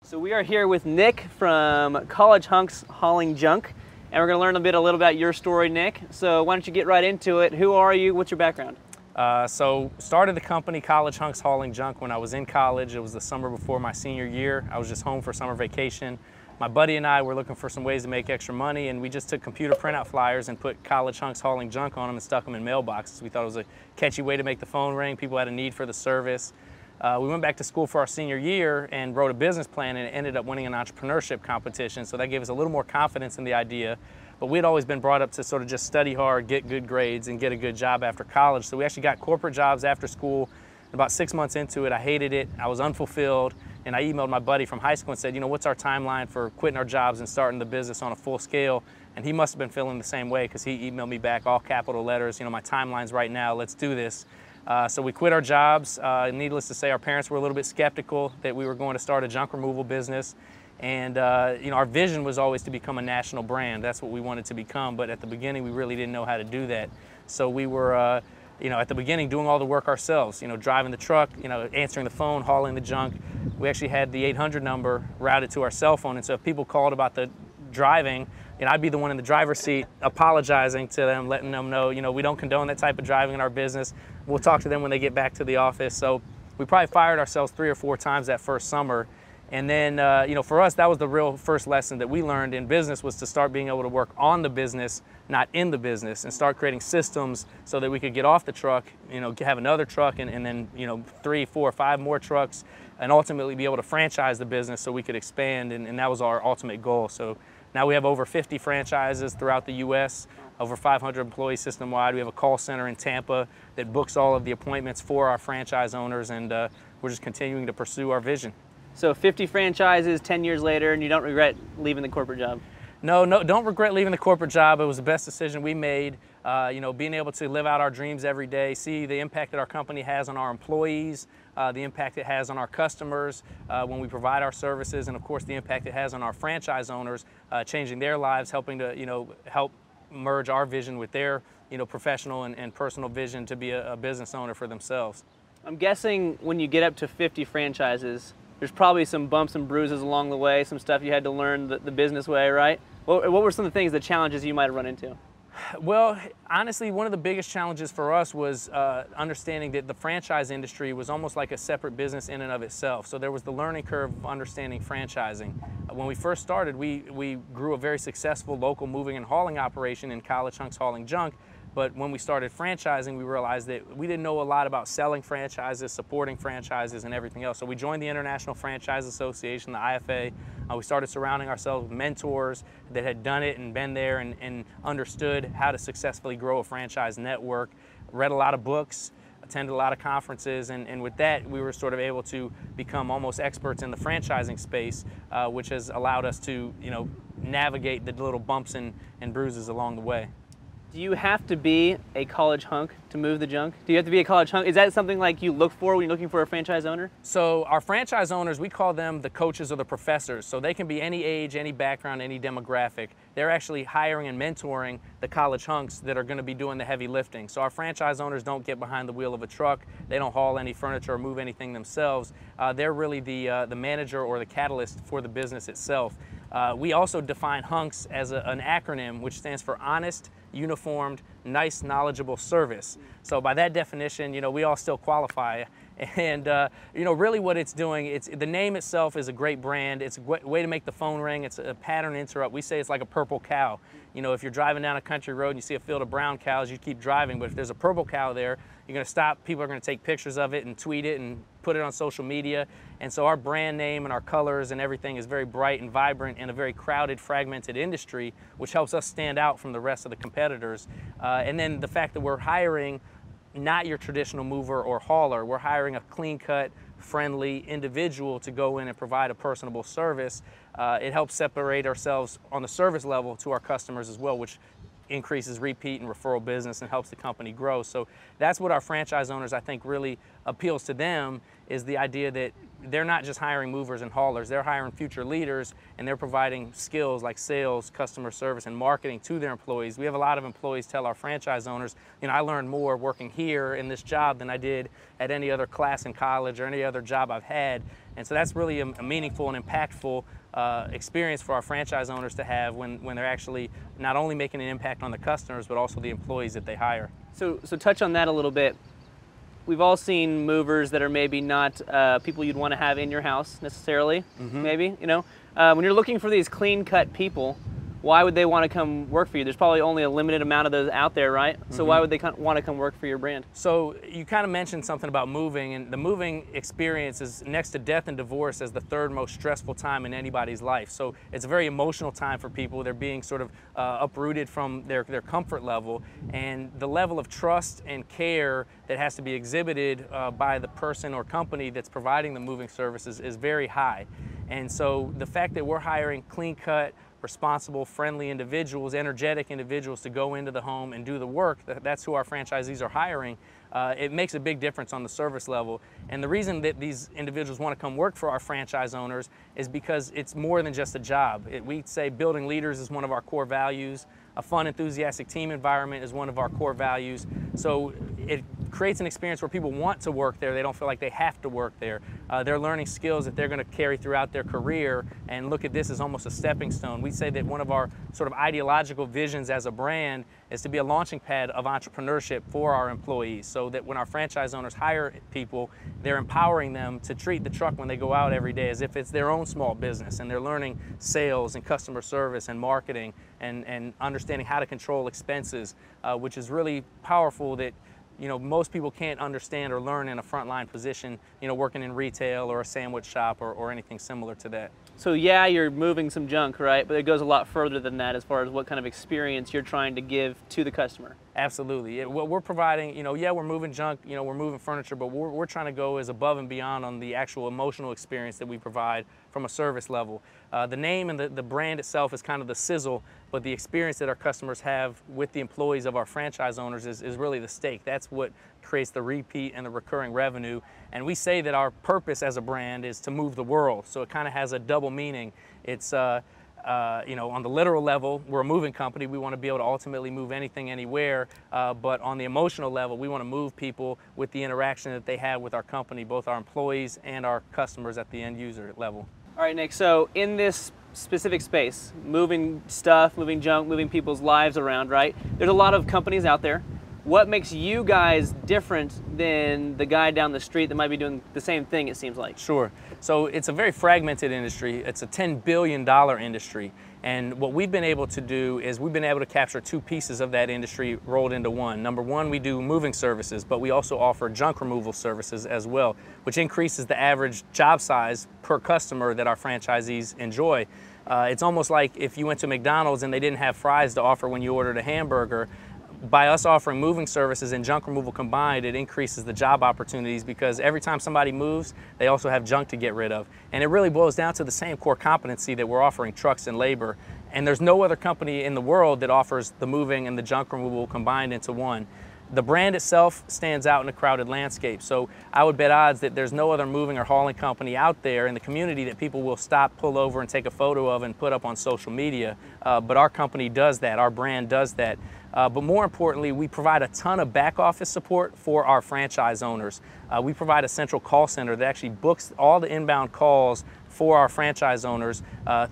So we are here with Nick from College Hunks Hauling Junk, and we're going to learn a little about your story, Nick. So why don't you get right into it? Who are you? What's your background? So started the company College Hunks Hauling Junk when I was in college. It was the summer before my senior year. I was just home for summer vacation. My buddy and I were looking for some ways to make extra money, and we just took computer printout flyers and put College Hunks Hauling Junk on them and stuck them in mailboxes. We thought it was a catchy way to make the phone ring. People had a need for the service. We went back to school for our senior year and wrote a business plan, and it ended up winning an entrepreneurship competition. So that gave us a little more confidence in the idea. But we'd always been brought up to sort of just study hard, get good grades, and get a good job after college. So we actually got corporate jobs after school. About 6 months into it, I hated it. I was unfulfilled. And I emailed my buddy from high school and said, you know, what's our timeline for quitting our jobs and starting the business on a full scale? And he must have been feeling the same way, because he emailed me back, all capital letters, you know, my timeline's right now, let's do this. So we quit our jobs. Needless to say, our parents were a little bit skeptical that we were going to start a junk removal business. And you know, our vision was always to become a national brand. That's what we wanted to become. But at the beginning, we really didn't know how to do that. So we were, you know, at the beginning doing all the work ourselves. You know, driving the truck, you know, answering the phone, hauling the junk. We actually had the 800 number routed to our cell phone. And so if people called about the driving, you know, I'd be the one in the driver's seat apologizing to them, letting them know, you know, we don't condone that type of driving in our business. We'll talk to them when they get back to the office. So we probably fired ourselves 3 or 4 times that first summer. And then, you know, for us, that was the real first lesson that we learned in business, was to start being able to work on the business, not in the business, and start creating systems so that we could get off the truck, you know, have another truck, and then, you know, 3, 4, 5 more trucks, and ultimately be able to franchise the business so we could expand. And that was our ultimate goal. So now we have over 50 franchises throughout the U.S., over 500 employees system-wide. We have a call center in Tampa that books all of the appointments for our franchise owners, and we're just continuing to pursue our vision. So 50 franchises, 10 years later, and you don't regret leaving the corporate job? No, don't regret leaving the corporate job. It was the best decision we made. You know, being able to live out our dreams every day, see the impact that our company has on our employees, the impact it has on our customers when we provide our services, and of course the impact it has on our franchise owners, changing their lives, helping to, you know, help merge our vision with their, you know, professional and personal vision to be a business owner for themselves. I'm guessing when you get up to 50 franchises, there's probably some bumps and bruises along the way, some stuff you had to learn the business way, right? What were some of the things, the challenges you might have run into? Well, honestly, one of the biggest challenges for us was understanding that the franchise industry was almost like a separate business in and of itself. So there was the learning curve of understanding franchising. When we first started, we grew a very successful local moving and hauling operation in College Hunks Hauling Junk. But when we started franchising, we realized that we didn't know a lot about selling franchises, supporting franchises, and everything else. So we joined the International Franchise Association, the IFA. We started surrounding ourselves with mentors that had done it and been there and understood how to successfully grow a franchise network. Read a lot of books, attended a lot of conferences, and with that, we were sort of able to become almost experts in the franchising space, which has allowed us to, you know, navigate the little bumps and bruises along the way. Do you have to be a college hunk to move the junk? Do you have to be a college hunk? Is that something like you look for when you're looking for a franchise owner? So our franchise owners, we call them the coaches or the professors. So they can be any age, any background, any demographic. They're actually hiring and mentoring the college hunks that are going to be doing the heavy lifting. So our franchise owners don't get behind the wheel of a truck. They don't haul any furniture or move anything themselves. They're really the manager or the catalyst for the business itself. We also define hunks as an acronym which stands for honest, uniformed, nice, knowledgeable service. So by that definition, you know, we all still qualify. And you know, really what it's doing, the name itself is a great brand. It's a way to make the phone ring. It's a pattern interrupt. We say it's like a purple cow. You know, if you're driving down a country road and you see a field of brown cows, you keep driving. But if there's a purple cow there, you're going to stop. People are going to take pictures of it and tweet it and put it on social media. And so our brand name and our colors and everything is very bright and vibrant in a very crowded, fragmented industry, which helps us stand out from the rest of the competitors. And then the fact that we're hiring not your traditional mover or hauler. We're hiring a clean-cut, friendly individual to go in and provide a personable service. It helps separate ourselves on the service level to our customers as well, which increases repeat and referral business and helps the company grow. So that's what our franchise owners, I think, really appeals to them, is the idea that they're not just hiring movers and haulers, they're hiring future leaders, and they're providing skills like sales, customer service, and marketing to their employees. We have a lot of employees tell our franchise owners, you know, I learned more working here in this job than I did at any other class in college or any other job I've had. And so that's really a meaningful and impactful experience for our franchise owners to have when they're actually not only making an impact on the customers, but also the employees that they hire. So touch on that a little bit. We've all seen movers that are maybe not people you'd want to have in your house necessarily, maybe, you know. When you're looking for these clean-cut people, why would they want to come work for you? There's probably only a limited amount of those out there, right? So why would they want to come work for your brand? So you kind of mentioned something about moving, and the moving experience is next to death and divorce as the third most stressful time in anybody's life. So it's a very emotional time for people. They're being sort of uprooted from their comfort level, and the level of trust and care that has to be exhibited by the person or company that's providing the moving services is very high. And so the fact that we're hiring clean-cut, responsible, friendly individuals, energetic individuals to go into the home and do the work, that's who our franchisees are hiring, it makes a big difference on the service level. And the reason that these individuals want to come work for our franchise owners is because it's more than just a job. We say building leaders is one of our core values. A fun, enthusiastic team environment is one of our core values. So it creates an experience where people want to work there. They don't feel like they have to work there. They're learning skills that they're going to carry throughout their career and look at this as almost a stepping stone. We say that one of our sort of ideological visions as a brand is to be a launching pad of entrepreneurship for our employees, so that when our franchise owners hire people, they're empowering them to treat the truck when they go out every day as if it's their own small business, and they're learning sales and customer service and marketing and understanding how to control expenses, which is really powerful that most people can't understand or learn in a frontline position, working in retail or a sandwich shop or anything similar to that. So yeah, you're moving some junk, right? But it goes a lot further than that as far as what kind of experience you're trying to give to the customer. Absolutely. What we're providing, yeah, we're moving junk, we're moving furniture, but we're trying to go as above and beyond on the actual emotional experience that we provide from a service level. The name and the brand itself is kind of the sizzle, but the experience that our customers have with the employees of our franchise owners is really the steak. That's what creates the repeat and the recurring revenue. And we say that our purpose as a brand is to move the world. So it kind of has a double meaning. It's on the literal level, we're a moving company. We want to be able to ultimately move anything, anywhere. But on the emotional level, we want to move people with the interaction that they have with our company, both our employees and our customers at the end user level. All right, Nick, so in this specific space, moving stuff, moving junk, moving people's lives around, right? There's a lot of companies out there. What makes you guys different than the guy down the street that might be doing the same thing, it seems like? Sure. So it's a very fragmented industry. It's a $10 billion industry. And what we've been able to do is we've been able to capture two pieces of that industry rolled into one. Number one, we do moving services, but we also offer junk removal services as well, which increases the average job size per customer that our franchisees enjoy. It's almost like if you went to McDonald's and they didn't have fries to offer when you ordered a hamburger. By us offering moving services and junk removal combined, it increases the job opportunities, because every time somebody moves, they also have junk to get rid of. And it really boils down to the same core competency that we're offering trucks and labor. And there's no other company in the world that offers the moving and the junk removal combined into one. The brand itself stands out in a crowded landscape. So I would bet odds that there's no other moving or hauling company out there in the community that people will stop, pull over, and take a photo of and put up on social media. But our company does that. Our brand does that. But more importantly, we provide a ton of back office support for our franchise owners. We provide a central call center that actually books all the inbound calls for our franchise owners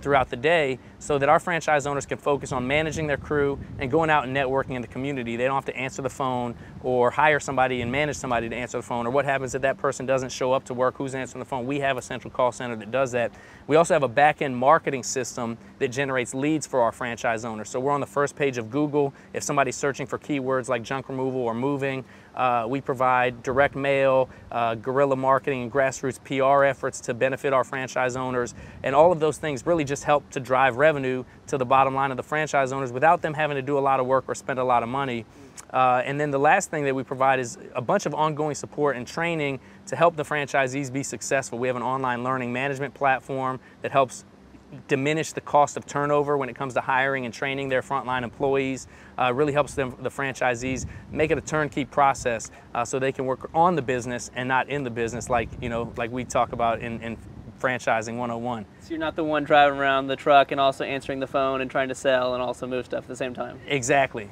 throughout the day, so that our franchise owners can focus on managing their crew and going out and networking in the community. They don't have to answer the phone or hire somebody and manage somebody to answer the phone, or what happens if that person doesn't show up to work, who's answering the phone. We have a central call center that does that. We also have a back-end marketing system that generates leads for our franchise owners. So we're on the first page of Google. If somebody's searching for keywords like junk removal or moving, we provide direct mail, guerrilla marketing, and grassroots PR efforts to benefit our franchise owners. And all of those things really just help to drive revenue to the bottom line of the franchise owners without them having to do a lot of work or spend a lot of money. And then the last thing that we provide is a bunch of ongoing support and training to help the franchisees be successful. We have an online learning management platform that helps diminish the cost of turnover when it comes to hiring and training their frontline employees. Really helps them, the franchisees, make it a turnkey process so they can work on the business and not in the business, like we talk about in franchising 101. So you're not the one driving around the truck and also answering the phone and trying to sell and also move stuff at the same time. Exactly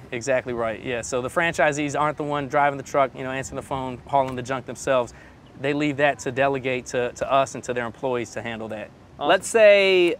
right. Yeah. So the franchisees aren't the one driving the truck, answering the phone, hauling the junk themselves. they leave that to delegate to us and to their employees to handle that. Awesome. Let's say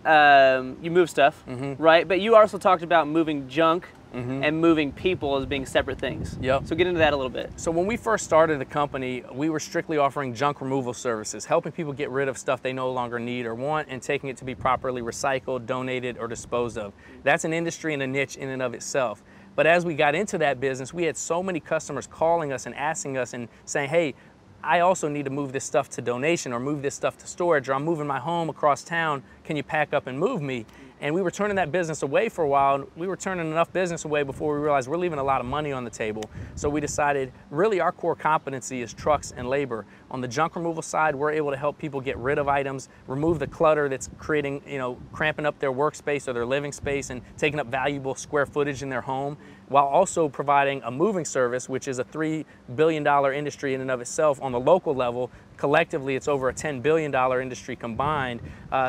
you move stuff, right? But you also talked about moving junk and moving people as being separate things. Yep. So get into that a little bit. So when we first started the company, we were strictly offering junk removal services, helping people get rid of stuff they no longer need or want and taking it to be properly recycled, donated, or disposed of. That's an industry and a niche in and of itself. But as we got into that business, we had so many customers calling us and asking us and saying, hey, I also need to move this stuff to donation or move this stuff to storage, or I'm moving my home across town, can you pack up and move me? And we were turning that business away for a while. We were turning enough business away before we realized we're leaving a lot of money on the table. So we decided really our core competency is trucks and labor. On the junk removal side, we're able to help people get rid of items, remove the clutter that's creating, cramping up their workspace or their living space and taking up valuable square footage in their home, while also providing a moving service, which is a $3 billion industry in and of itself. On the local level, collectively, it's over a $10 billion industry combined.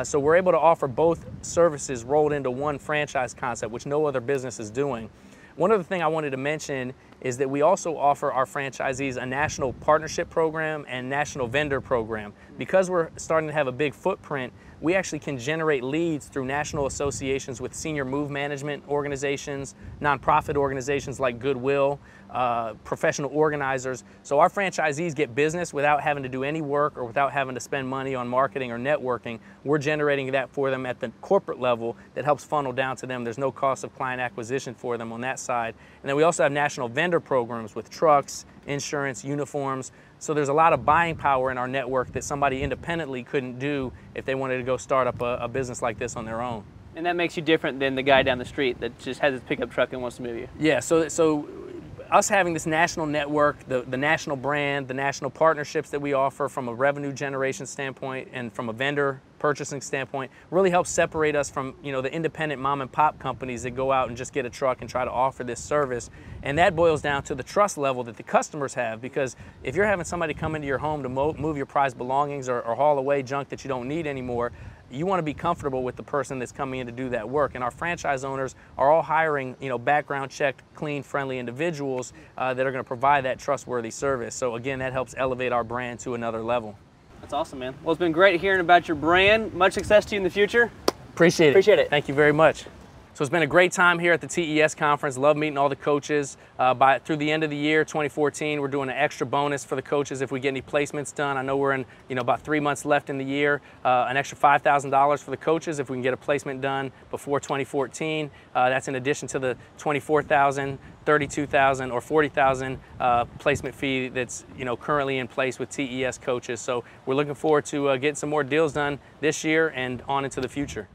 So we're able to offer both services rolled into one franchise concept, which no other business is doing. One other thing I wanted to mention is that we also offer our franchisees a national partnership program and national vendor program. Because we're starting to have a big footprint, we actually can generate leads through national associations with senior move management organizations, nonprofit organizations like Goodwill, professional organizers. So our franchisees get business without having to do any work or without having to spend money on marketing or networking. We're generating that for them at the corporate level that helps funnel down to them. There's no cost of client acquisition for them on that side. And then we also have national vendor programs with trucks, insurance, uniforms. So there's a lot of buying power in our network that somebody independently couldn't do if they wanted to go start up a business like this on their own. And that makes you different than the guy down the street that just has his pickup truck and wants to move you. Yeah, so us having this national network, the national brand, the national partnerships that we offer from a revenue generation standpoint and from a vendor purchasing standpoint really helps separate us from the independent mom and pop companies that go out and just get a truck and try to offer this service. And that boils down to the trust level that the customers have, because if you're having somebody come into your home to move your prized belongings or haul away junk that you don't need anymore, you want to be comfortable with the person that's coming in to do that work. And our franchise owners are all hiring, background checked, clean, friendly individuals that are going to provide that trustworthy service. So again, that helps elevate our brand to another level. That's awesome, man. Well, it's been great hearing about your brand. Much success to you in the future. Appreciate it. Appreciate it. Thank you very much. So it's been a great time here at the TES conference. Love meeting all the coaches. Through the end of the year, 2014, we're doing an extra bonus for the coaches if we get any placements done. I know we're in about 3 months left in the year. An extra $5,000 for the coaches if we can get a placement done before 2014. That's in addition to the $24,000, $32,000, or $40,000 placement fee that's currently in place with TES coaches. So we're looking forward to getting some more deals done this year and on into the future.